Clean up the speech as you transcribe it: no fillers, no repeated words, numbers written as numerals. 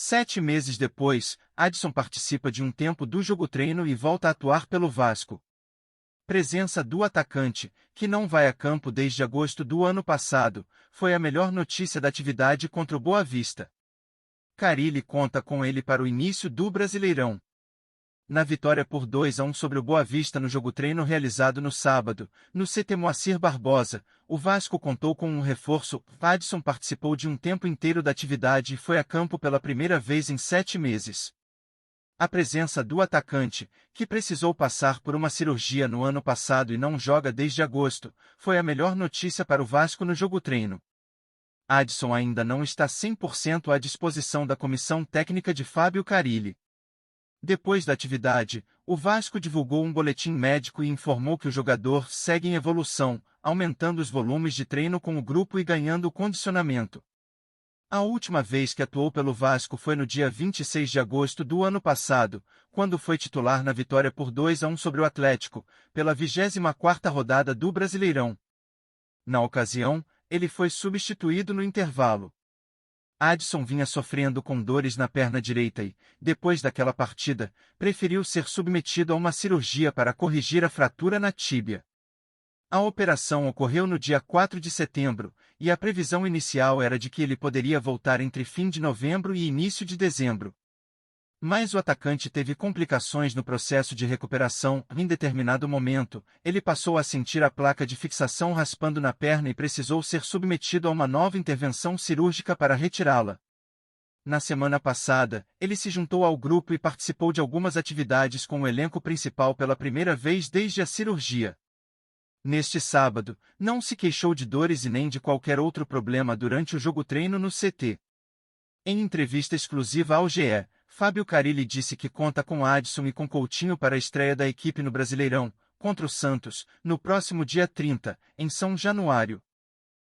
7 meses depois, Adson participa de um tempo do jogo-treino e volta a atuar pelo Vasco. Presença do atacante, que não vai a campo desde agosto do ano passado, foi a melhor notícia da atividade contra o Boa Vista. Carille conta com ele para o início do Brasileirão. Na vitória por 2-1 sobre o Boa Vista no jogo-treino realizado no sábado, no CT Moacir Barbosa, o Vasco contou com um reforço. Adson participou de um tempo inteiro da atividade e foi a campo pela primeira vez em 7 meses. A presença do atacante, que precisou passar por uma cirurgia no ano passado e não joga desde agosto, foi a melhor notícia para o Vasco no jogo-treino. Adson ainda não está 100% à disposição da comissão técnica de Fábio Carille. Depois da atividade, o Vasco divulgou um boletim médico e informou que o jogador segue em evolução, aumentando os volumes de treino com o grupo e ganhando condicionamento. A última vez que atuou pelo Vasco foi no dia 26 de agosto do ano passado, quando foi titular na vitória por 2-1 sobre o Atlético, pela 24ª rodada do Brasileirão. Na ocasião, ele foi substituído no intervalo. Adson vinha sofrendo com dores na perna direita e, depois daquela partida, preferiu ser submetido a uma cirurgia para corrigir a fratura na tíbia. A operação ocorreu no dia 4 de setembro, e a previsão inicial era de que ele poderia voltar entre fim de novembro e início de dezembro. Mas o atacante teve complicações no processo de recuperação. Em determinado momento, ele passou a sentir a placa de fixação raspando na perna e precisou ser submetido a uma nova intervenção cirúrgica para retirá-la. Na semana passada, ele se juntou ao grupo e participou de algumas atividades com o elenco principal pela primeira vez desde a cirurgia. Neste sábado, não se queixou de dores e nem de qualquer outro problema durante o jogo-treino no CT. Em entrevista exclusiva ao GE, Fábio Carille disse que conta com Adson e com Coutinho para a estreia da equipe no Brasileirão, contra o Santos, no próximo dia 30, em São Januário.